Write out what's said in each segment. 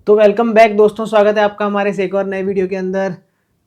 तो welcome back दोस्तों, स्वागत है आपका हमारे इस एक और नए वीडियो के अंदर।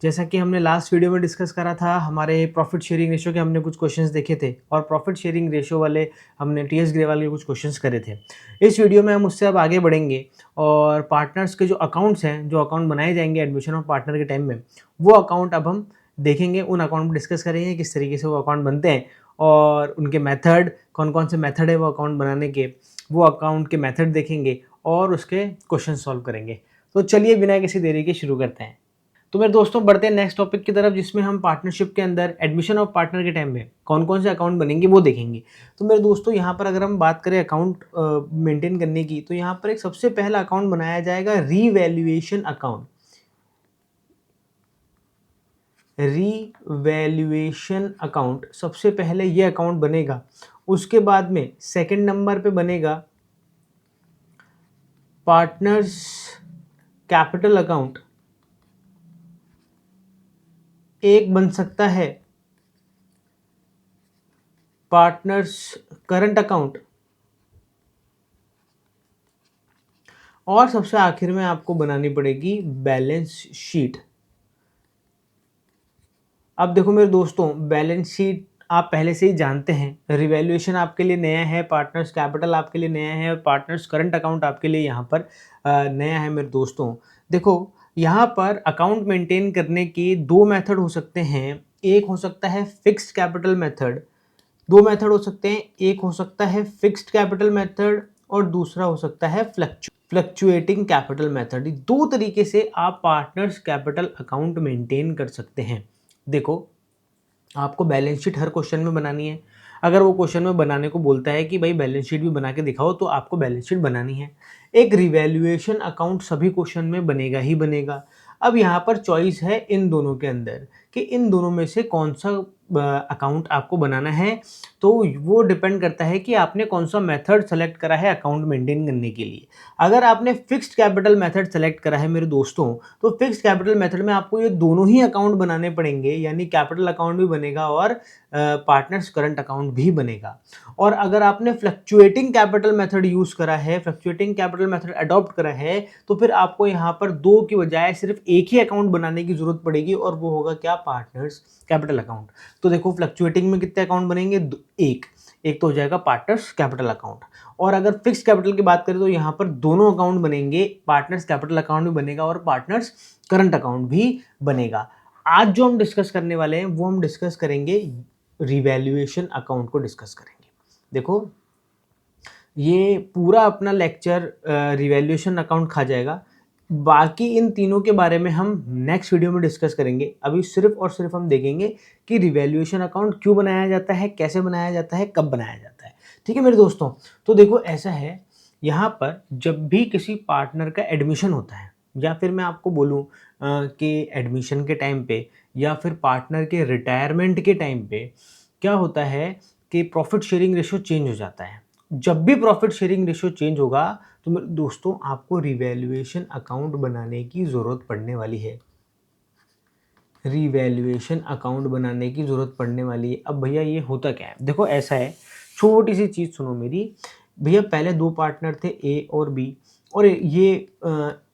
जैसा कि हमने लास्ट वीडियो में डिस्कस करा था, हमारे प्रॉफिट शेयरिंग रेशियो के हमने कुछ क्वेश्चंस देखे थे और प्रॉफिट शेयरिंग रेशियो वाले हमने टीएस ग्रे वाले कुछ क्वेश्चंस करे थे। इस वीडियो में हम उससे अब आगे बढ़ेंगे और पार्टनर्स के जो अकाउंट्स हैं, जो अकाउंट बनाए जाएंगे एडमिशन ऑफ पार्टनर के टाइम में, वो अकाउंट अब हम देखेंगे। उन अकाउंट में डिस्कस करेंगे किस तरीके से वो अकाउंट बनते हैं और उनके मेथड, कौन कौन से मेथड है वो अकाउंट बनाने के, वो अकाउंट के मेथड देखेंगे और उसके क्वेश्चन सॉल्व करेंगे। तो चलिए बिना किसी देरी के शुरू करते हैं। तो मेरे दोस्तों बढ़ते हैं नेक्स्ट टॉपिक की तरफ, जिसमें हम पार्टनरशिप के अंदर एडमिशन ऑफ पार्टनर के टाइम में कौन कौन से अकाउंट बनेंगे वो देखेंगे। तो मेरे दोस्तों यहाँ पर अगर हम बात करें अकाउंट मेंटेन करने की, तो यहाँ पर एक सबसे पहला अकाउंट बनाया जाएगा रीवैल्यूएशन अकाउंट। रीवैल्यूएशन अकाउंट सबसे पहले ये अकाउंट बनेगा। उसके बाद में सेकंड नंबर पे बनेगा पार्टनर्स कैपिटल अकाउंट। एक बन सकता है पार्टनर्स करंट अकाउंट और सबसे आखिर में आपको बनानी पड़ेगी बैलेंस शीट। अब देखो मेरे दोस्तों, बैलेंस शीट आप पहले से ही जानते हैं। रिवैल्यूएशन आपके लिए नया है, पार्टनर्स कैपिटल आपके लिए नया है और पार्टनर्स करंट अकाउंट आपके लिए यहाँ पर नया है। मेरे दोस्तों देखो, यहाँ पर अकाउंट मेंटेन करने के दो मेथड हो सकते हैं। एक हो सकता है फिक्स्ड कैपिटल मेथड, दो मेथड हो सकते हैं। एक हो सकता है फिक्स्ड कैपिटल मेथड और दूसरा हो सकता है फ्लक्चुएटिंग कैपिटल मेथड। दो तरीके से आप पार्टनर्स कैपिटल अकाउंट मेंटेन कर सकते हैं। देखो, आपको बैलेंस शीट हर क्वेश्चन में बनानी है। अगर वो क्वेश्चन में बनाने को बोलता है कि भाई बैलेंस शीट भी बना के दिखाओ, तो आपको बैलेंस शीट बनानी है। एक रिवैल्यूएशन अकाउंट सभी क्वेश्चन में बनेगा ही बनेगा। अब यहाँ पर चॉइस है इन दोनों के अंदर कि इन दोनों में से कौन सा अकाउंट आपको बनाना है। तो वो डिपेंड करता है कि आपने कौन सा मेथड सेलेक्ट करा है अकाउंट मेंटेन करने के लिए। अगर आपने फिक्स्ड कैपिटल मेथड सेलेक्ट करा है मेरे दोस्तों, तो फिक्स्ड कैपिटल मेथड में आपको ये दोनों ही अकाउंट बनाने पड़ेंगे, यानी कैपिटल अकाउंट भी बनेगा और पार्टनर्स करंट अकाउंट भी बनेगा। और अगर आपने फ्लक्चुएटिंग कैपिटल मेथड यूज करा है, फ्लक्चुएटिंग कैपिटल मेथड अडॉप्ट करा है, तो फिर आपको यहाँ पर दो की बजाय सिर्फ एक ही अकाउंट बनाने की जरूरत पड़ेगी और वो होगा क्या? Partners capital account. तो देखो, फ्लक्चुएटिंग में कितने अकाउंट बनेंगे? एक तो हो जाएगा पार्टनर्स कैपिटल अकाउंट। और अगर फिक्स्ड कैपिटल की बात करें तो यहाँ पर दोनों अकाउंट बनेंगे, पार्टनर्स कैपिटल अकाउंट भी बनेगा और पार्टनर्स करंट अकाउंट भी बनेगा। आज जो हम डिस्कस करने वाले हैं वो हम डिस्कस करेंगे रिवैल्यूएशन अकाउंट को डिस्कस करेंगे। देखो, ये पूरा अपना लेक्चर रिवैल्यूएशन अकाउंट खा जाएगा। बाकी इन तीनों के बारे में हम नेक्स्ट वीडियो में डिस्कस करेंगे। अभी सिर्फ और सिर्फ हम देखेंगे कि रिवैल्यूएशन अकाउंट क्यों बनाया जाता है, कैसे बनाया जाता है, कब बनाया जाता है। ठीक है मेरे दोस्तों, तो देखो ऐसा है, यहाँ पर जब भी किसी पार्टनर का एडमिशन होता है, या फिर मैं आपको बोलूँ कि एडमिशन के टाइम पे या फिर पार्टनर के रिटायरमेंट के टाइम पे क्या होता है कि प्रॉफिट शेयरिंग रेशियो चेंज हो जाता है। जब भी प्रॉफिट शेयरिंग रेशियो चेंज होगा तो मेरे दोस्तों आपको रिवैल्यूएशन अकाउंट बनाने की ज़रूरत पड़ने वाली है। रिवैल्यूएशन अकाउंट बनाने की ज़रूरत पड़ने वाली है। अब भैया ये होता क्या है? देखो ऐसा है, छोटी सी चीज़ सुनो मेरी। भैया पहले दो पार्टनर थे ए और बी, और ये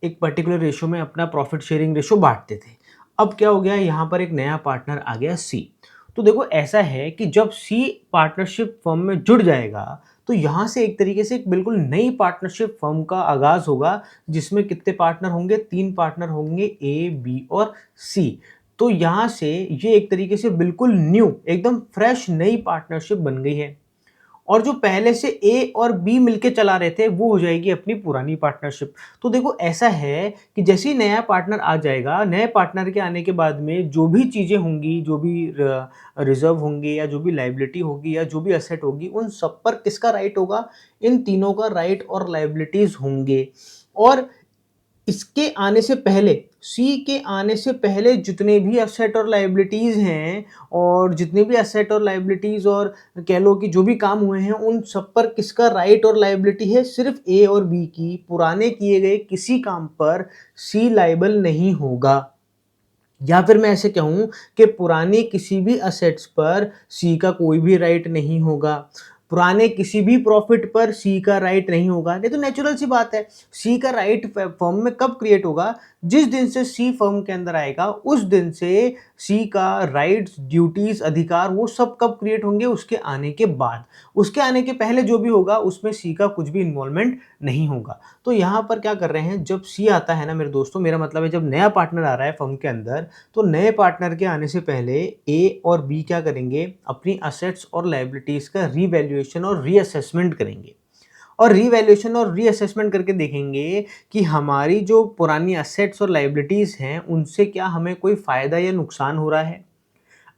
एक पर्टिकुलर रेशियो में अपना प्रॉफिट शेयरिंग रेशियो बांटते थे। अब क्या हो गया, यहाँ पर एक नया पार्टनर आ गया सी। तो देखो ऐसा है कि जब सी पार्टनरशिप फर्म में जुड़ जाएगा तो यहाँ से एक तरीके से एक बिल्कुल नई पार्टनरशिप फर्म का आगाज होगा, जिसमें कितने पार्टनर होंगे? 3 पार्टनर होंगे, ए, बी और सी। तो यहाँ से ये एक तरीके से बिल्कुल न्यू, एकदम फ्रेश नई पार्टनरशिप बन गई है। और जो पहले से ए और बी मिलके चला रहे थे वो हो जाएगी अपनी पुरानी पार्टनरशिप। तो देखो ऐसा है कि जैसे ही नया पार्टनर आ जाएगा, नए पार्टनर के आने के बाद में जो भी चीज़ें होंगी, जो भी रिजर्व होंगे या जो भी लाइबिलिटी होगी या जो भी असेट होगी, उन सब पर किसका राइट होगा? इन तीनों का राइट और लाइबिलिटीज होंगे। और इसके आने से पहले, सी के आने से पहले जितने भी एसेट और लाइबिलिटीज़ हैं, और जितने भी एसेट और लाइबिलिटीज़ और कह लो कि जो भी काम हुए हैं, उन सब पर किसका राइट और लाइबिलिटी है? सिर्फ ए और बी की। पुराने किए गए किसी काम पर सी लाइबल नहीं होगा। या फिर मैं ऐसे कहूँ कि पुराने किसी भी असेट्स पर सी का कोई भी राइट नहीं होगा। पुराने किसी भी प्रॉफिट पर सी का राइट नहीं होगा। नहीं तो नेचुरल सी बात है, सी का राइट फर्म में कब क्रिएट होगा, जिस दिन से सी फर्म के अंदर आएगा उस दिन से सी का राइट्स, ड्यूटीज, अधिकार वो सब कब क्रिएट होंगे, उसके आने के बाद। उसके आने के पहले जो भी होगा उसमें सी का कुछ भी इन्वॉल्वमेंट नहीं होगा। तो यहाँ पर क्या कर रहे हैं, जब सी आता है ना मेरे दोस्तों, मेरा मतलब है जब नया पार्टनर आ रहा है फर्म के अंदर, तो नए पार्टनर के आने से पहले ए और बी क्या करेंगे, अपनी असेट्स और लायबिलिटीज का रीवैल्यूएशन और रीअसेसमेंट करेंगे। और रीवैल्यूएशन और रीअसेसमेंट करके देखेंगे कि हमारी जो पुरानी असेट्स और लायबिलिटीज हैं उनसे क्या हमें कोई फायदा या नुकसान हो रहा है।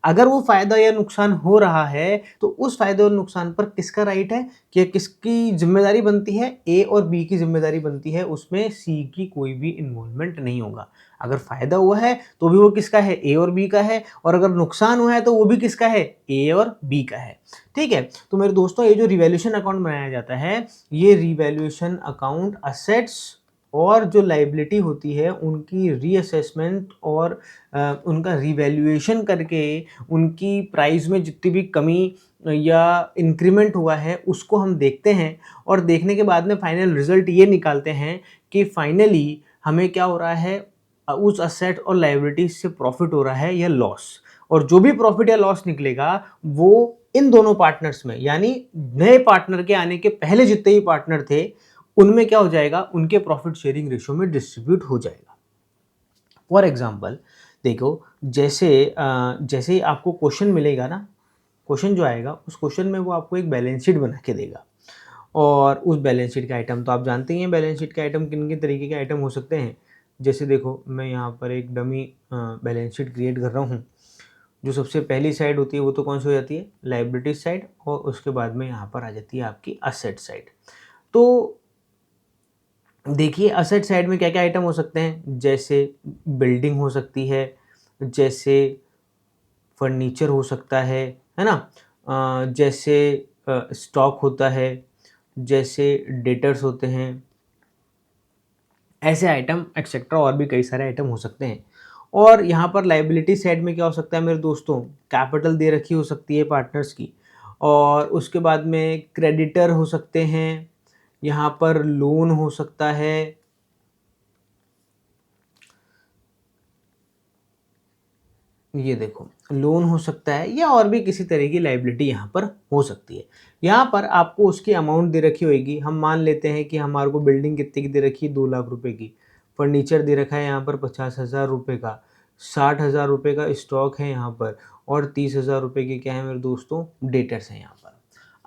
अगर वो फायदा या नुकसान हो रहा है तो उस फायदे और नुकसान पर किसका राइट है, कि किसकी जिम्मेदारी बनती है, ए और बी की जिम्मेदारी बनती है, उसमें सी की कोई भी इन्वॉल्वमेंट नहीं होगा। अगर फायदा हुआ है तो भी वो किसका है, ए और बी का है, और अगर नुकसान हुआ है तो वो भी किसका है, ए और बी का है। ठीक है, तो मेरे दोस्तों ये जो रिवैल्यूएशन अकाउंट बनाया जाता है, ये रिवैल्यूएशन अकाउंट असेट्स और जो लाइबिलिटी होती है उनकी रीअसेसमेंट और उनका रिवैल्यूएशन करके उनकी प्राइस में जितनी भी कमी या इंक्रीमेंट हुआ है उसको हम देखते हैं, और देखने के बाद में फाइनल रिजल्ट ये निकालते हैं कि फाइनली हमें क्या हो रहा है, उस असेट और लायबिलिटी से प्रॉफिट हो रहा है या लॉस। और जो भी प्रॉफिट या लॉस निकलेगा वो इन दोनों पार्टनर्स में, यानी नए पार्टनर के आने के पहले जितने भी पार्टनर थे उनमें क्या हो जाएगा, उनके प्रॉफिट शेयरिंग रेशियो में डिस्ट्रीब्यूट हो जाएगा। फॉर एग्जाम्पल देखो, जैसे ही आपको क्वेश्चन मिलेगा ना, क्वेश्चन जो आएगा उस क्वेश्चन में वो आपको एक बैलेंस शीट बना के देगा, और उस बैलेंस शीट के आइटम तो आप जानते ही हैं, बैलेंस शीट के आइटम किन किन तरीके के आइटम हो सकते हैं। जैसे देखो, मैं यहाँ पर एक डमी बैलेंस शीट क्रिएट कर रहा हूँ। जो सबसे पहली साइड होती है वो तो कौन सी हो जाती है, लायबिलिटी साइड, और उसके बाद में यहाँ पर आ जाती है आपकी असेट साइड। तो देखिए असेट साइड में क्या क्या आइटम हो सकते हैं, जैसे बिल्डिंग हो सकती है, जैसे फर्नीचर हो सकता है ना, जैसे स्टॉक होता है, जैसे डेटर्स होते हैं, ऐसे आइटम एक्सेट्रा और भी कई सारे आइटम हो सकते हैं। और यहाँ पर लाइबिलिटी साइड में क्या हो सकता है मेरे दोस्तों, कैपिटल दे रखी हो सकती है पार्टनर्स की, और उसके बाद में क्रेडिटर हो सकते हैं, यहाँ पर लोन हो सकता है, ये देखो लोन हो सकता है, या और भी किसी तरह की लाइबिलिटी यहाँ पर हो सकती है। यहाँ पर आपको उसकी अमाउंट दे रखी होगी, हम मान लेते हैं कि हमारे को बिल्डिंग कितने की दे रखी है, 2 लाख रुपए की। फर्नीचर दे रखा है यहाँ पर 50,000 रुपये का, 60,000 रुपये का स्टॉक है यहाँ पर, और 30,000 रुपये के क्या है मेरे दोस्तों, डेटर्स हैं यहाँ पर।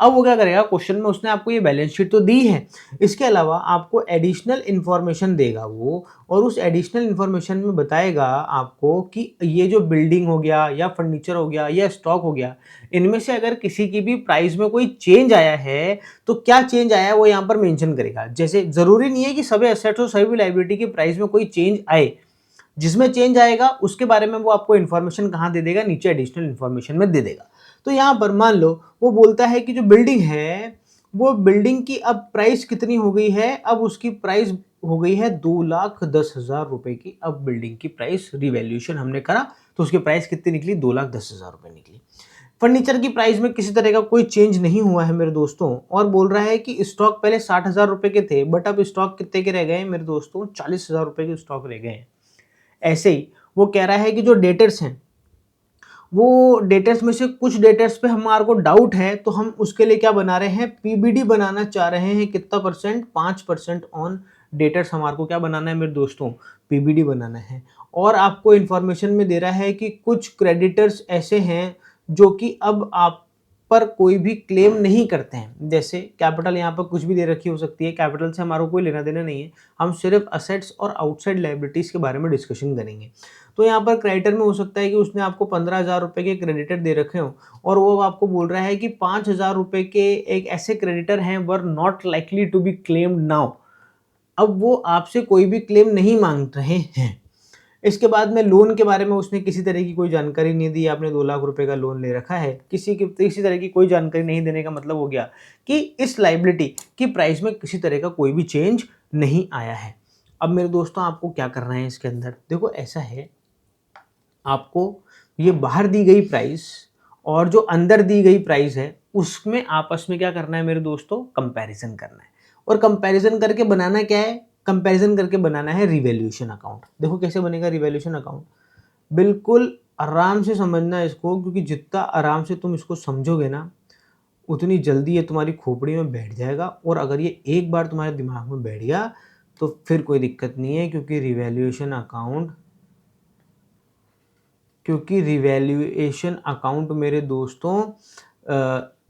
अब वो क्या करेगा, क्वेश्चन में उसने आपको ये बैलेंस शीट तो दी है, इसके अलावा आपको एडिशनल इन्फॉर्मेशन देगा वो, और उस एडिशनल इन्फॉर्मेशन में बताएगा आपको कि ये जो बिल्डिंग हो गया या फर्नीचर हो गया या स्टॉक हो गया, इनमें से अगर किसी की भी प्राइस में कोई चेंज आया है तो क्या चेंज आया है वो यहाँ पर मेंशन करेगा। जैसे जरूरी नहीं है कि सभी एसेट्स और सभी लायबिलिटी की प्राइस में कोई चेंज आए, जिसमें चेंज आएगा उसके बारे में वो आपको इन्फॉर्मेशन कहाँ दे देगा, नीचे एडिशनल इन्फॉर्मेशन में दे देगा। तो यहाँ पर मान लो वो बोलता है कि जो बिल्डिंग है वो बिल्डिंग की अब प्राइस कितनी हो गई है, अब उसकी प्राइस हो गई है 2,10,000 रुपए की। अब बिल्डिंग की प्राइस रिवैल्यूएशन हमने करा तो उसकी प्राइस कितनी निकली, 2,10,000 रुपए निकली। फर्नीचर की प्राइस में किसी तरह का कोई चेंज नहीं हुआ है मेरे दोस्तों, और बोल रहा है कि स्टॉक पहले 60,000 रुपए के थे बट अब स्टॉक कितने के रह गए हैं मेरे दोस्तों, 40,000 रुपए के स्टॉक रह गए हैं। ऐसे ही वो कह रहा है कि जो डेटर्स हैं, वो डेटर्स में से कुछ डेटर्स पे हमारे को डाउट है तो हम उसके लिए क्या बना रहे हैं, पीबीडी बनाना चाह रहे हैं। कितना परसेंट, 5% ऑन डेटर्स हमारे को क्या बनाना है मेरे दोस्तों, पीबीडी बनाना है। और आपको इन्फॉर्मेशन में दे रहा है कि कुछ क्रेडिटर्स ऐसे हैं जो कि अब आप पर कोई भी क्लेम नहीं करते हैं। जैसे कैपिटल यहाँ पर कुछ भी दे रखी हो सकती है, कैपिटल से हमारा कोई लेना देना नहीं है, हम सिर्फ असेट्स और आउटसाइड लायबिलिटीज के बारे में डिस्कशन करेंगे। तो यहाँ पर क्रेडिटर में हो सकता है कि उसने आपको 15,000 रुपये के क्रेडिटर दे रखे हो और वो आपको बोल रहा है कि 5,000 रुपये के एक ऐसे क्रेडिटर हैं were not likely to be claimed now. अब वो आपसे कोई भी क्लेम नहीं मांग रहे हैं। इसके बाद में लोन के बारे में उसने किसी तरह की कोई जानकारी नहीं दी। आपने 2 लाख रुपए का लोन ले रखा है, किसी तरह की कोई जानकारी नहीं देने का मतलब हो गया कि इस लाइबिलिटी की प्राइस में किसी तरह का कोई भी चेंज नहीं आया है। अब मेरे दोस्तों आपको क्या करना है इसके अंदर, देखो ऐसा है, आपको ये बाहर दी गई प्राइस और जो अंदर दी गई प्राइस है उसमें आपस में क्या करना है मेरे दोस्तों, कंपैरिजन करना है। और कंपैरिजन करके बनाना क्या है, कंपैरिजन करके बनाना है रिवैल्यूएशन अकाउंट। देखो कैसे बनेगा रिवैल्यूएशन अकाउंट, बिल्कुल आराम से समझना है इसको, क्योंकि जितना आराम से तुम इसको समझोगे ना उतनी जल्दी ये तुम्हारी खोपड़ी में बैठ जाएगा। और अगर ये एक बार तुम्हारे दिमाग में बैठ गया तो फिर कोई दिक्कत नहीं है, क्योंकि रिवैल्यूएशन अकाउंट मेरे दोस्तों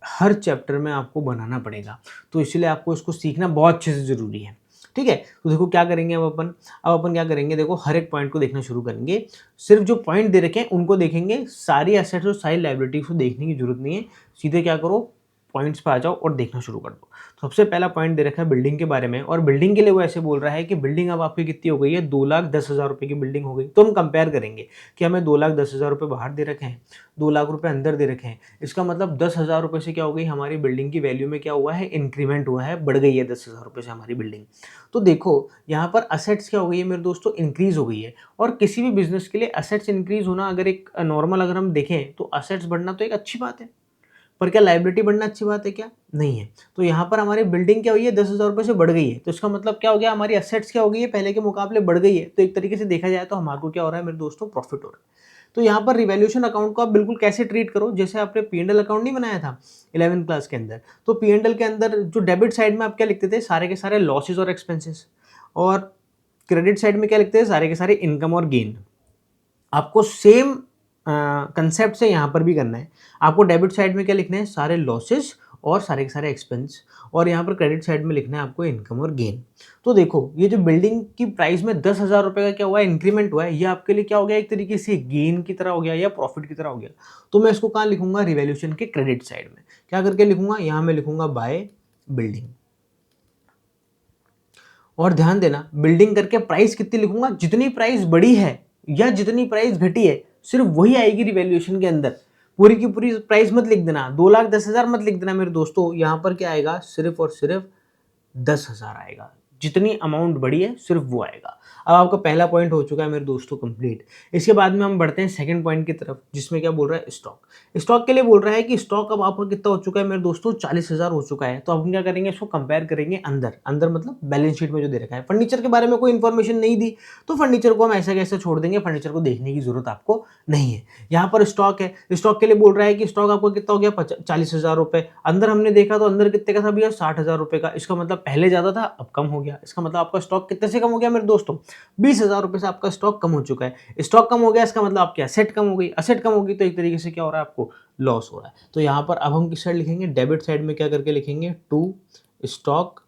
हर चैप्टर में आपको बनाना पड़ेगा। तो इसलिए आपको इसको सीखना बहुत अच्छे से ज़रूरी है। ठीक है, तो देखो क्या करेंगे अब अपन क्या करेंगे, देखो हर एक पॉइंट को देखना शुरू करेंगे। सिर्फ जो पॉइंट दे रखे हैं उनको देखेंगे, सारी एसेट्स और सारी लायबिलिटीज को देखने की जरूरत नहीं है। सीधे क्या करो, पॉइंट्स पे आ जाओ और देखना शुरू कर दो। तो सबसे पहला पॉइंट दे रखा है बिल्डिंग के बारे में, और बिल्डिंग के लिए वो ऐसे बोल रहा है कि बिल्डिंग अब आपकी कितनी हो गई है, 2,10,000 रुपये की बिल्डिंग हो गई। तो हम कंपेयर करेंगे कि हमें 2,10,000 रुपये बाहर दे रखे हैं, 2 लाख रुपए अंदर दे रखे हैं। इसका मतलब 10,000 रुपये से क्या हो गई, हमारी बिल्डिंग की वैल्यू में क्या हुआ है, इंक्रीमेंट हुआ है, बढ़ गई है 10,000 रुपये से हमारी बिल्डिंग। तो देखो यहाँ पर असेट्स क्या हो गई है मेरे दोस्तों, इंक्रीज हो गई है। और किसी भी बिजनेस के लिए असेट्स इंक्रीज होना अगर एक नॉर्मल अगर हम देखें तो असेट्स बढ़ना तो एक अच्छी बात है, पर क्या लायबिलिटी बढ़ना अच्छी बात है क्या, नहीं है। तो यहाँ पर हमारी बिल्डिंग क्या हुई है, 10,000 रुपये से बढ़ गई है। तो इसका मतलब क्या हो गया, हमारी असेट्स क्या हो गई है, पहले के मुकाबले बढ़ गई है। तो एक तरीके से देखा जाए तो हमारे को क्या हो रहा है मेरे दोस्तों, प्रॉफिट हो रहा है। तो यहाँ पर रिवैल्यूएशन अकाउंट को आप बिल्कुल कैसे ट्रीट करो, जैसे आपने P&L अकाउंट नहीं बनाया था 11th क्लास के अंदर। तो P&L के अंदर जो डेबिट साइड में आप क्या लिखते थे, सारे के सारे लॉसेज और एक्सपेंसेस, और क्रेडिट साइड में क्या लिखते थे, सारे के सारे इनकम और गेन। आपको सेम कंसेप्ट से यहाँ पर भी करना है। आपको डेबिट साइड में क्या लिखना है, सारे लॉसेस और सारे के सारे एक्सपेंस, और यहाँ पर क्रेडिट साइड में लिखना है आपको इनकम और गेन। तो देखो ये जो बिल्डिंग की प्राइस में 10,000 रुपये का क्या हुआ है, इंक्रीमेंट हुआ है, ये आपके लिए क्या हो गया, एक तरीके से गेन की तरह हो गया या प्रॉफिट की तरह हो गया। तो मैं इसको कहाँ लिखूंगा, रिवैल्यूएशन के क्रेडिट साइड में। क्या करके लिखूंगा, यहाँ मैं लिखूंगा बाय बिल्डिंग। और ध्यान देना, बिल्डिंग करके प्राइस कितनी लिखूंगा, जितनी प्राइस बढ़ी है या जितनी प्राइस घटी है सिर्फ वही आएगी रिवैल्यूएशन के अंदर। पूरी की पूरी प्राइस मत लिख देना, 2,10,000 मत लिख देना मेरे दोस्तों। यहाँ पर क्या आएगा, सिर्फ और सिर्फ 10,000 आएगा। जितनी अमाउंट बढ़ी है सिर्फ वो आएगा। अब आपका पहला पॉइंट हो चुका है मेरे दोस्तों कंप्लीट। इसके बाद में हम बढ़ते हैं सेकंड पॉइंट की तरफ, जिसमें क्या बोल रहा है, स्टॉक। स्टॉक के लिए बोल रहा है कि स्टॉक अब आपका कितना हो चुका है मेरे दोस्तों, 40,000 हो चुका है। तो अब हम क्या करेंगे, इसको कंपेयर करेंगे अंदर मतलब बैलेंस शीट में जो दे रखा है। फर्नीचर के बारे में कोई इन्फॉर्मेशन नहीं दी तो फर्नीचर को हम ऐसा कैसे छोड़ देंगे, फर्नीचर को देखने की जरूरत आपको नहीं है। यहाँ पर स्टॉक है, स्टॉक के लिए बोल रहा है कि स्टॉक आपका कितना हो गया, 40,000 रुपये। अंदर हमने देखा तो अंदर कितने का था भैया, 60,000 रुपये का। इसका मतलब पहले ज़्यादा था अब कम हो गया। इसका मतलब आपका स्टॉक कितने से कम हो गया मेरे दोस्तों, 20,000 रुपये से आपका स्टॉक कम हो चुका है। स्टॉक कम हो गया, इसका मतलब आपकी एसेट कम हो गई। एसेट कम होगी तो एक तरीके से क्या हो रहा है, आपको लॉस हो रहा है। तो यहाँ पर अब हम किस साइड लिखेंगे, डेबिट साइड में क्या करके लिखेंगे, टू स्टॉक,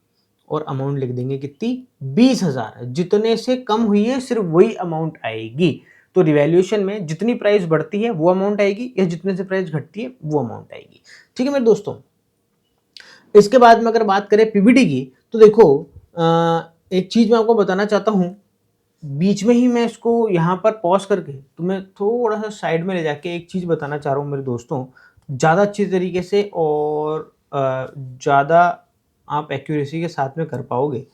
और अमाउंट लिख देंगे कितनी, 20,000। जितने से कम हुई है सिर्फ वही अमाउंट आएगी। तो रिवैल्यूएशन में जितनी प्राइस बढ़ती है वो अमाउंट आएगी, या जितने से प्राइस घटती है वो अमाउंट आएगी। ठीक है मेरे दोस्तों। इसके बाद में अगर बात करें पीबीटी की, तो देखो एक चीज मैं आपको बताना चाहता हूँ, बीच में ही मैं इसको यहाँ पर पॉज करके तुम्हें थोड़ा सा साइड में ले जाके एक चीज़ बताना चाह रहा हूँ मेरे दोस्तों, ज़्यादा अच्छी तरीके से और ज़्यादा आप एक्यूरेसी के साथ में कर पाओगे।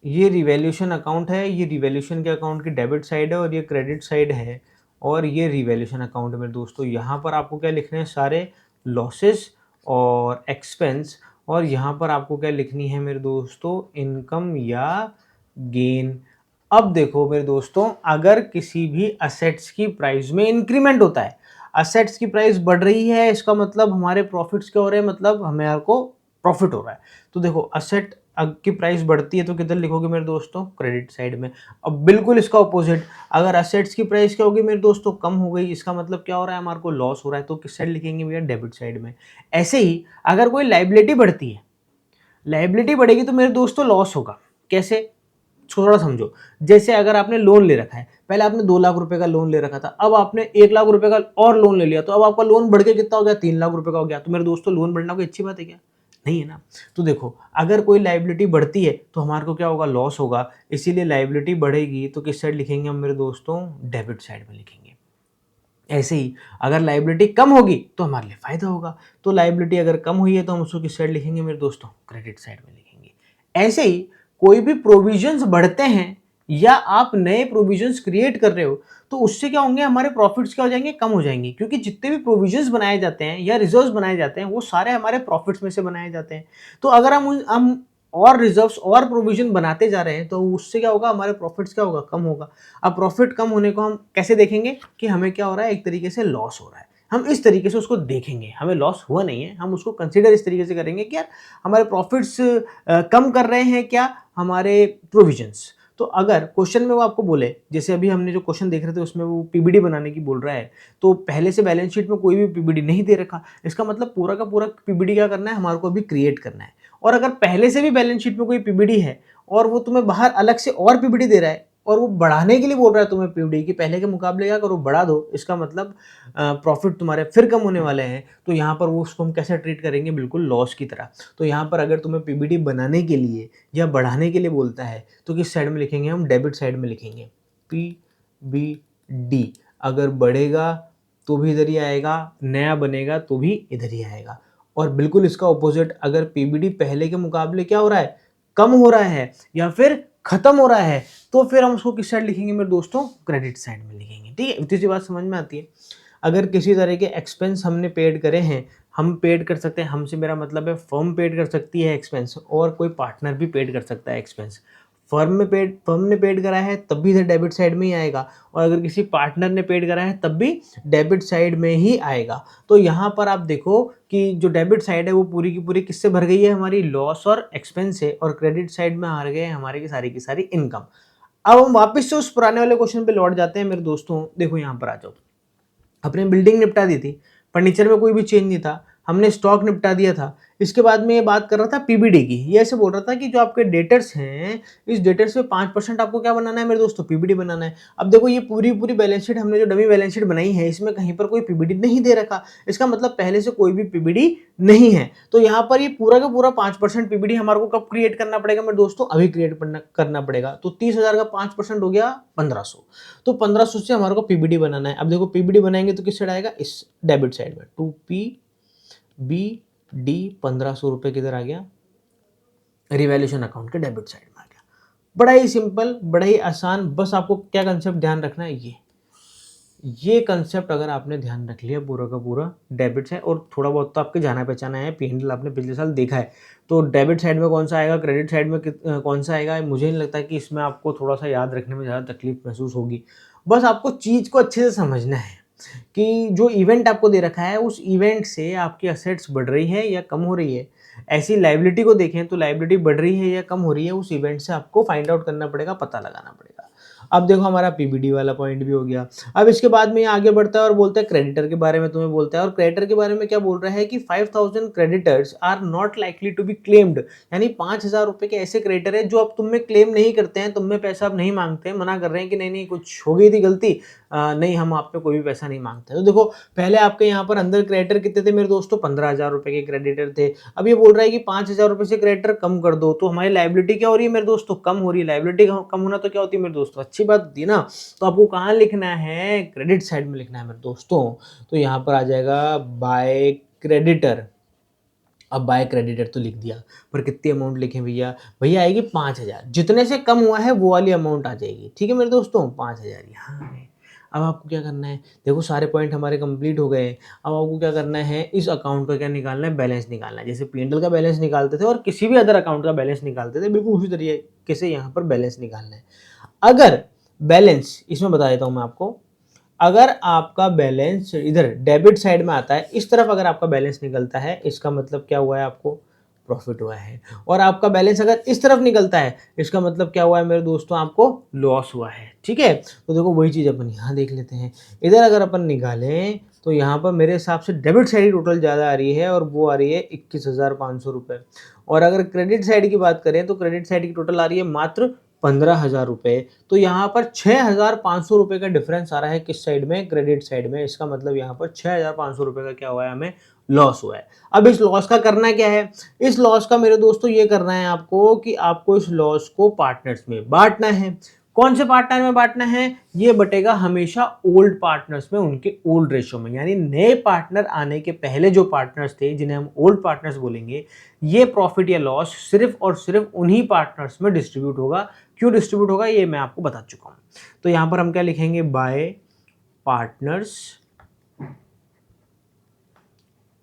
ये रिवैल्यूएशन अकाउंट है, ये रिवैल्यूएशन के अकाउंट की डेबिट साइड है और ये क्रेडिट साइड है, और ये रिवैल्यूएशन अकाउंट है मेरे दोस्तों। यहाँ पर आपको क्या लिखने हैं, सारे लॉसेस और एक्सपेंस, और यहाँ पर आपको क्या लिखनी है मेरे दोस्तों, इनकम या गेन। अब देखो मेरे दोस्तों, अगर किसी भी असेट्स की प्राइस में इंक्रीमेंट होता है, असेट्स की प्राइस बढ़ रही है, इसका मतलब हमारे प्रॉफिट्स क्या हो रहे हैं, मतलब हमारे को प्रॉफिट हो रहा है। तो देखो असेट की प्राइस बढ़ती है तो किधर लिखोगे मेरे दोस्तों, क्रेडिट साइड में। अब बिल्कुल इसका ऑपोजिट, अगर असेट्स की प्राइस क्या होगी मेरे दोस्तों, कम हो गई, इसका मतलब क्या हो रहा है, हमारे को लॉस हो रहा है। तो किस साइड लिखेंगे भैया, डेबिट साइड में। ऐसे ही अगर कोई लायबिलिटी बढ़ती है, लायबिलिटी बढ़ेगी तो मेरे दोस्तों लॉस होगा। कैसे, थोड़ा समझो। जैसे अगर आपने लोन ले रखा है, पहले आपने 2 लाख रुपए का लोन ले रखा था, अब आपने 1 लाख रुपए का और लोन ले लिया, तो अब आपका लोन बढ़ के कितना हो गया, 3 लाख रुपए का हो गया। तो मेरे दोस्तों लोन बढ़ना कोई अच्छी बात है क्या, नहीं है ना। तो देखो अगर कोई लायबिलिटी बढ़ती है तो हमारे को क्या होगा, लॉस होगा। इसीलिए लायबिलिटी बढ़ेगी तो किस साइड लिखेंगे हम मेरे दोस्तों, डेबिट साइड में लिखेंगे। ऐसे ही अगर लायबिलिटी कम होगी तो हमारे लिए फायदा होगा। तो लायबिलिटी अगर कम हुई है तो हम उसको किस साइड लिखेंगे मेरे दोस्तों, क्रेडिट साइड में लिखेंगे। ऐसे ही कोई भी प्रोविजंस बढ़ते हैं या आप नए प्रोविजंस क्रिएट कर रहे हो, तो उससे क्या होंगे, हमारे प्रॉफिट्स क्या हो जाएंगे, कम हो जाएंगे, क्योंकि जितने भी प्रोविजंस बनाए जाते हैं या रिजर्व्स बनाए जाते हैं वो सारे हमारे प्रॉफिट्स में से बनाए जाते हैं। तो अगर हम और रिजर्व्स और प्रोविजन बनाते जा रहे हैं तो उससे क्या होगा, हमारे प्रॉफिट्स क्या होगा, कम होगा। अब प्रॉफिट कम होने को हम कैसे देखेंगे कि हमें क्या हो रहा है, एक तरीके से लॉस हो रहा है, हम इस तरीके से उसको देखेंगे। हमें लॉस हुआ नहीं है, हम उसको कंसीडर इस तरीके से करेंगे कि यार हमारे प्रॉफिट्स कम कर रहे हैं क्या हमारे प्रोविजंस। तो अगर क्वेश्चन में वो आपको बोले, जैसे अभी हमने जो क्वेश्चन देख रहे थे उसमें वो पीबीडी बनाने की बोल रहा है, तो पहले से बैलेंस शीट में कोई भी पीबीडी नहीं दे रखा, इसका मतलब पूरा का पूरा पीबीडी क्या करना है, हमारे को अभी क्रिएट करना है। और अगर पहले से भी बैलेंस शीट में कोई पीबीडी है और वो तुम्हें बाहर अलग से और पीबीडी दे रहा है और वो बढ़ाने के लिए बोल रहा है तुम्हें पीबीडी की, पहले के मुकाबले क्या करो, बढ़ा दो, इसका मतलब प्रॉफिट तुम्हारे फिर कम होने वाले हैं। तो यहाँ पर वो उसको हम कैसे ट्रीट करेंगे, बिल्कुल लॉस की तरह। तो यहाँ पर अगर तुम्हें पीबीडी बनाने के लिए या बढ़ाने के लिए बोलता है तो किस साइड में लिखेंगे, हम डेबिट साइड में लिखेंगे। पीबीडी अगर बढ़ेगा तो भी इधर ही आएगा, नया बनेगा तो भी इधर ही आएगा। और बिल्कुल इसका ऑपोजिट, अगर पीबीडी पहले के मुकाबले क्या हो रहा है, कम हो रहा है या फिर खत्म हो रहा है, तो फिर हम उसको किस साइड लिखेंगे मेरे दोस्तों, क्रेडिट साइड में लिखेंगे। ठीक है, इतनी सी बात समझ में आती है। अगर किसी तरह के एक्सपेंस हमने पेड करे हैं, हम पेड कर सकते हैं, हमसे मेरा मतलब है फर्म पेड कर सकती है एक्सपेंस, और कोई पार्टनर भी पेड कर सकता है एक्सपेंस। फर्म ने पेड करा है तब भी इधर डेबिट साइड में ही आएगा, और अगर किसी पार्टनर ने पेड करा है तब भी डेबिट साइड में ही आएगा। तो यहाँ पर आप देखो कि जो डेबिट साइड है वो पूरी की पूरी किससे भर गई है, हमारी लॉस और एक्सपेंस से, और क्रेडिट साइड में आ गए हमारे की सारी इनकम। अब हम वापस से उस पुराने वाले क्वेश्चन पे लौट जाते हैं मेरे दोस्तों। देखो यहाँ पर आ जाओ, अपने बिल्डिंग निपटा दी थी, फर्नीचर में कोई भी चेंज नहीं था, हमने स्टॉक निपटा दिया था। इसके बाद में ये बात कर रहा था पीबीडी की, ये ऐसे बोल रहा था कि जो आपके डेटर्स हैं, इस डेटर्स पे 5% आपको क्या बनाना है मेरे दोस्तों, पीबीडी बनाना है। अब देखो ये पूरी पूरी बैलेंस शीट हमने जो डमी बैलेंस शीट बनाई है, इसमें कहीं पर कोई पीबीडी नहीं दे रखा, इसका मतलब पहले से कोई भी पीबीडी नहीं है। तो यहाँ पर ये पूरा का पूरा 5% पीबीडी हमारे को कब क्रिएट करना पड़ेगा मेरे दोस्तों, अभी क्रिएट करना पड़ेगा। तो 30,000 का 5% हो गया 1500, तो 1500 से हमारे को पीबीडी बनाना है। अब देखो पीबीडी बनाएंगे तो किस साइड आएगा, इस डेबिट साइड में, 2PBD 1500 रुपये किधर आ गया, रिवैल्यूएशन अकाउंट के डेबिट साइड में आ गया। बड़ा ही सिंपल, बड़ा ही आसान, बस आपको क्या कंसेप्ट ध्यान रखना है, ये कंसेप्ट अगर आपने ध्यान रख लिया पूरा का पूरा डेबिट साइड, और थोड़ा बहुत तो आपके जाना पहचाना है, P&L आपने पिछले साल देखा है, तो डेबिट साइड में कौन सा आएगा, क्रेडिट साइड में कौन सा आएगा, मुझे नहीं लगता कि इसमें आपको थोड़ा सा याद रखने में ज़्यादा तकलीफ महसूस होगी। बस आपको चीज़ को अच्छे से समझना है कि जो इवेंट आपको दे रखा है उस इवेंट से आपकी असेट्स बढ़ रही है या कम हो रही है। ऐसी लायबिलिटी को देखें तो लायबिलिटी बढ़ रही है या कम हो रही है, उस इवेंट से आपको फाइंड आउट करना पड़ेगा, पता लगाना पड़ेगा। अब देखो हमारा पीबीडी वाला पॉइंट भी हो गया। अब इसके बाद में ये आगे बढ़ता है और बोलता है क्रेडिटर के बारे में तुम्हें बोलता है, और क्रेडिटर के बारे में क्या बोल रहा है कि 5000 creditors are not likely to be claimed, यानी 5000 रुपए के ऐसे क्रेडिटर है जो अब तुम में क्लेम नहीं करते हैं, तुम में पैसा अब नहीं मांगते हैं, मना कर रहे हैं कि नहीं नहीं कुछ हो गई थी गलती, नहीं हम आप पे कोई भी पैसा नहीं मांगते। तो देखो पहले आपके यहाँ पर अंदर क्रेडिटर कितने थे मेरे दोस्तों, 15,000 रुपए के क्रेडिटर थे। अब ये बोल रहा है कि 5,000 रुपए से क्रेडिटर कम कर दो, तो हमारी लायबिलिटी क्या हो रही है मेरे दोस्तों, कम हो रही है। लायबिलिटी कम होना तो क्या होती है मेरे दोस्तों, अच्छी बात होती है ना। तो आपको कहाँ लिखना है, क्रेडिट साइड में लिखना है मेरे दोस्तों। तो यहाँ पर आ जाएगा बाय क्रेडिटर। अब बाय क्रेडिटर तो लिख दिया, पर कितनी अमाउंट लिखें भैया, भैया आएगी 5,000, जितने से कम हुआ है वो वाली अमाउंट आ जाएगी। ठीक है मेरे दोस्तों, 5,000 यहाँ है। अब आपको क्या करना है, देखो सारे पॉइंट हमारे कंप्लीट हो गए। अब आपको क्या करना है, इस अकाउंट का क्या निकालना है, बैलेंस निकालना है। जैसे P&L का बैलेंस निकालते थे और किसी भी अदर अकाउंट का बैलेंस निकालते थे, बिल्कुल उसी तरीके से यहाँ पर बैलेंस निकालना है। अगर बैलेंस, इसमें बता देता हूँ मैं आपको, अगर आपका बैलेंस इधर डेबिट साइड में आता है, इस तरफ अगर आपका बैलेंस निकलता है, इसका मतलब क्या हुआ है, आपको प्रॉफिट हुआ है। और आपका बैलेंस अगर इस तरफ निकलता है, इसका मतलब क्या हुआ है मेरे दोस्तों, आपको लॉस हुआ है। ठीक है, तो देखो वही चीज़ अपन यहाँ देख लेते हैं। इधर अगर अपन निकालें तो यहाँ पर मेरे हिसाब से डेबिट साइड टोटल ज़्यादा आ रही है, और वो आ रही है 21,500 रुपये। और अगर क्रेडिट साइड की बात करें तो क्रेडिट साइड की टोटल आ रही है मात्र 15,000 रुपये। तो यहाँ पर 6,500 रुपये का डिफरेंस आ रहा है किस साइड में, क्रेडिट साइड में। इसका मतलब यहाँ पर 6,500 रुपये का क्या हुआ है, हमें लॉस हुआ है। अब इस लॉस का करना क्या है, इस लॉस का मेरे दोस्तों ये करना है आपको कि आपको इस लॉस को पार्टनर्स में बांटना है। कौन से पार्टनर में बांटना है, ये बटेगा हमेशा ओल्ड पार्टनर्स में, उनके ओल्ड रेशो में, यानी नए पार्टनर आने के पहले जो पार्टनर्स थे जिन्हें हम ओल्ड पार्टनर्स बोलेंगे, ये प्रॉफिट या लॉस सिर्फ और सिर्फ उन्हीं पार्टनर्स में डिस्ट्रीब्यूट होगा। क्यों डिस्ट्रीब्यूट होगा ये मैं आपको बता चुका हूं। तो यहां पर हम क्या लिखेंगे, बाय पार्टनर्स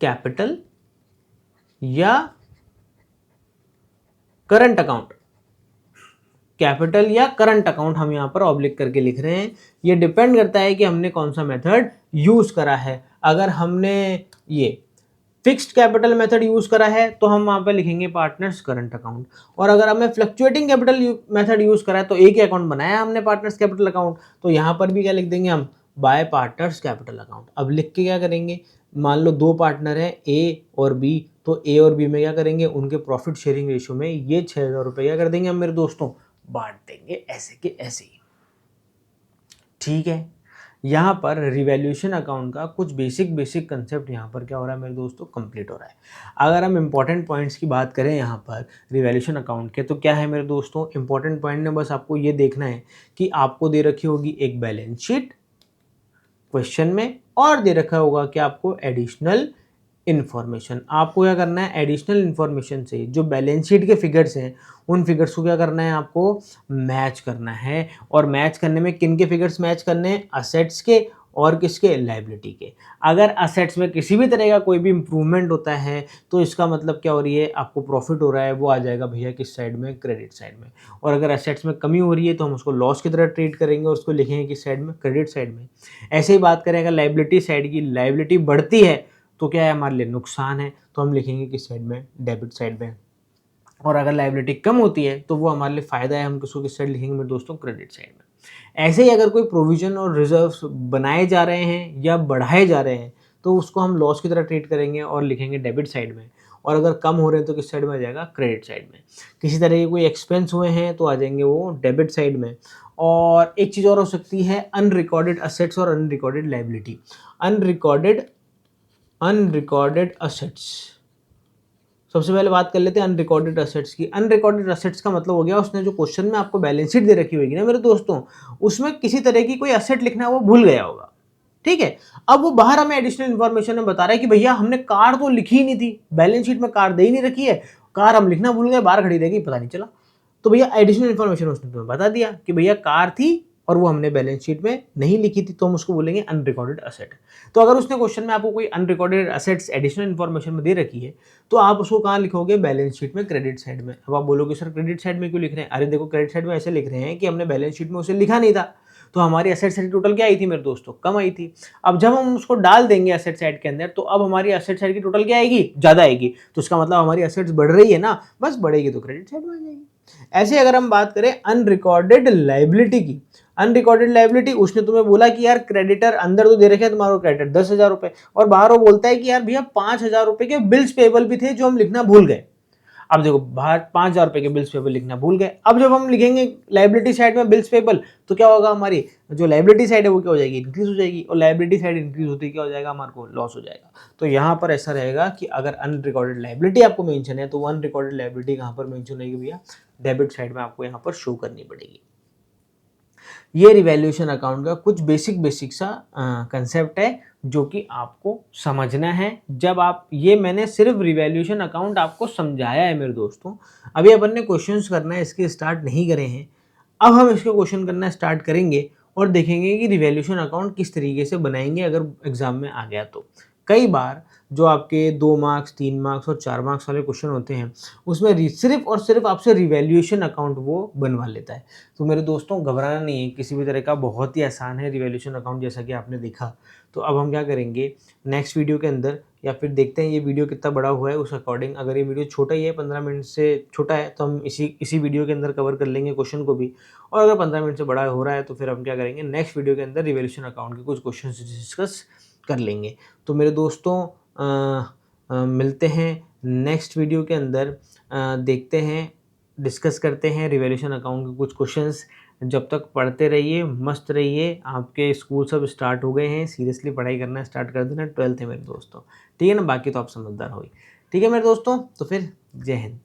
कैपिटल या करंट अकाउंट, कैपिटल या करंट अकाउंट हम यहां पर ऑब्लिक करके लिख रहे हैं। ये डिपेंड करता है कि हमने कौन सा मेथड यूज करा है। अगर हमने ये फिक्स्ड कैपिटल मेथड यूज करा है तो हम वहां पे लिखेंगे पार्टनर्स करंट अकाउंट, और अगर हमें फ्लक्चुएटिंग कैपिटल मेथड यूज करा है तो एक ही अकाउंट बनाया हमने पार्टनर्स कैपिटल अकाउंट, तो यहां पर भी क्या लिख देंगे हम, बाय पार्टनर्स कैपिटल अकाउंट। अब लिख के क्या करेंगे, मान लो दो पार्टनर हैं ए और बी, तो ए और बी में क्या करेंगे, उनके प्रॉफिट शेयरिंग रेशियो में ये 6,000 रुपये क्या कर देंगे हम मेरे दोस्तों, बांट देंगे ऐसे के ऐसे ही। ठीक है, यहाँ पर रिवैल्यूएशन अकाउंट का कुछ बेसिक कंसेप्ट यहाँ पर क्या हो रहा है मेरे दोस्तों, कंप्लीट हो रहा है। अगर हम इंपॉर्टेंट पॉइंट्स की बात करें यहाँ पर रिवैल्यूएशन अकाउंट के, तो क्या है मेरे दोस्तों, इंपॉर्टेंट पॉइंट में बस आपको ये देखना है कि आपको दे रखी होगी एक बैलेंस शीट क्वेश्चन में, और दे रखा होगा कि आपको एडिशनल इन्फॉर्मेशन। आपको क्या करना है, एडिशनल इन्फॉर्मेशन से जो बैलेंस शीट के फिगर्स हैं उन फिगर्स को क्या करना है, आपको मैच करना है। और मैच करने में किन के फिगर्स मैच करने हैं, असेट्स के और किसके, लायबिलिटी के। अगर असेट्स में किसी भी तरह का कोई भी इंप्रूवमेंट होता है तो इसका मतलब क्या हो रही है, आपको प्रॉफिट हो रहा है, वो आ जाएगा भैया किस साइड में, क्रेडिट साइड में। और अगर असेट्स में कमी हो रही है तो हम उसको लॉस की तरह ट्रीट करेंगे और उसको लिखेंगे किस साइड में, क्रेडिट साइड में। ऐसे ही बात करें अगर लायबिलिटी साइड की, लायबिलिटी बढ़ती है तो क्या है, हमारे लिए नुकसान है, तो हम लिखेंगे किस साइड में, डेबिट साइड में। और अगर लायबिलिटी कम होती है तो वो हमारे लिए फ़ायदा है, हम किसको किस साइड लिखेंगे मेरे दोस्तों, क्रेडिट साइड में। ऐसे ही अगर कोई प्रोविजन और रिजर्व्स बनाए जा रहे हैं या बढ़ाए जा रहे हैं तो उसको हम लॉस की तरह ट्रीट करेंगे और लिखेंगे डेबिट साइड में। और अगर कम हो रहे हैं तो किस साइड में आ जाएगा, क्रेडिट साइड में। किसी तरह के कोई एक्सपेंस हुए हैं तो आ जाएंगे वो डेबिट साइड में। और एक चीज़ और हो सकती है, अनरिकॉर्डेड असेट्स और अनरिकॉर्डेड लायबिलिटी। अनरिकॉर्डेड असेट्स, सबसे पहले बात कर लेते हैं अनरिकॉर्डेड असेट्स की। अनरिकॉर्डेड असेट्स का मतलब हो गया, उसने जो क्वेश्चन में आपको बैलेंस शीट दे रखी होगी ना मेरे दोस्तों, उसमें किसी तरह की कोई असेट लिखना वो भूल गया होगा। ठीक है, अब वो बाहर हमें एडिशनल इन्फॉर्मेशन में बता रहा है कि भैया हमने कार तो लिखी ही नहीं थी, बैलेंस शीट में कार दे ही नहीं रखी है, कार हम लिखना भूल गए, बाहर खड़ी रहेगी पता नहीं चला। तो भैया एडिशनल इन्फॉर्मेशन उसने तुम्हें बता दिया कि भैया कार थी और वो हमने बैलेंस शीट में नहीं लिखी थी, तो हम उसको बोलेंगे अनरिकॉर्डेड असेट। तो अगर उसने क्वेश्चन में आपको कोई अनरिकॉर्डेड असेट्स एडिशनल इन्फॉर्मेशन में दे रखी है तो आप उसको कहाँ लिखोगे, बैलेंस शीट में, क्रेडिट साइड में। अब आप बोलोगे सर क्रेडिट साइड में क्यों लिख रहे हैं, अरे देखो क्रेडिट साइड में ऐसे लिख रहे हैं कि हमने बैलेंस शीट में उसे लिखा नहीं था, तो हमारी एसेट साइड टोटल क्या आई थी मेरे दोस्तों, कम आई थी। अब जब हम उसको डाल देंगे एसेट साइड के अंदर तो अब हमारी एसेट साइड की टोटल क्या आएगी, ज़्यादा आएगी, तो इसका मतलब हमारी एसेट्स बढ़ रही है ना, बस बढ़ेगी तो क्रेडिट साइड में आ जाएगी। ऐसे अगर हम बात करें अनरिकॉर्डेड लायबिलिटी की, अनरिकॉर्डेड लायबिलिटी, उसने तुम्हें बोला कि यार क्रेडिटर अंदर तो दे रखे हैं तुम्हारे क्रेडिटर 10,000 रुपए, और बाहर वो बोलता है कि यार भैया 5,000 रुपए के बिल्स पेबल भी थे जो हम लिखना भूल गए। अब देखो बाहर 5,000 रुपए के बिल्स पेबल लिखना भूल गए, अब जब हम लिखेंगे लायबिलिटी साइड में बिल्स पेबल तो क्या होगा, हमारी जो लायबिलिटी साइड है वो क्या हो जाएगी, इंक्रीज हो जाएगी, और लायबिलिटी साइड इंक्रीज होती क्या हो जाएगा, हमारे को लॉस हो जाएगा। तो यहाँ पर ऐसा रहेगा कि अगर अनरिकॉर्डेड लायबिलिटी आपको मेंशन है तो वो अनरिकॉर्डेड लायबिलिटी कहाँ पर मेंशन रहेगी भैया, डेबिट साइड में आपको यहाँ पर शो करनी पड़ेगी। ये रिवैल्यूएशन अकाउंट का कुछ बेसिक सा कंसेप्ट है जो कि आपको समझना है। जब आप ये, मैंने सिर्फ रिवैल्यूएशन अकाउंट आपको समझाया है मेरे दोस्तों, अभी अपन ने क्वेश्चंस करना है, इसके स्टार्ट नहीं करे हैं। अब हम इसके क्वेश्चन करना स्टार्ट करेंगे और देखेंगे कि रिवैल्यूएशन अकाउंट किस तरीके से बनाएंगे अगर एग्जाम में आ गया तो। कई बार जो आपके 2 मार्क्स 3 मार्क्स और 4 मार्क्स वाले क्वेश्चन होते हैं उसमें सिर्फ और सिर्फ आपसे रिवैल्यूएशन अकाउंट वो बनवा लेता है। तो मेरे दोस्तों घबराना नहीं है किसी भी तरह का, बहुत ही आसान है रिवैल्यूएशन अकाउंट, जैसा कि आपने देखा। तो अब हम क्या करेंगे नेक्स्ट वीडियो के अंदर, या फिर देखते हैं ये वीडियो कितना बड़ा हुआ है उस अकॉर्डिंग। अगर ये वीडियो छोटा ही है, 15 मिनट से छोटा है, तो हम इसी वीडियो के अंदर कवर कर लेंगे क्वेश्चन को भी। और अगर 15 मिनट से बड़ा हो रहा है तो फिर हम क्या करेंगे नेक्स्ट वीडियो के अंदर रिवैल्यूएशन अकाउंट के कुछ क्वेश्चन डिस्कस कर लेंगे। तो मेरे दोस्तों मिलते हैं नेक्स्ट वीडियो के अंदर, देखते हैं, डिस्कस करते हैं रिवैल्यूएशन अकाउंट के कुछ क्वेश्चंस। जब तक पढ़ते रहिए, मस्त रहिए। आपके स्कूल सब स्टार्ट हो गए हैं, सीरियसली पढ़ाई करना स्टार्ट कर देना, 12th है मेरे दोस्तों, ठीक है ना। बाकी तो आप समझदार हो ही, ठीक है मेरे दोस्तों। तो फिर जय हिंद।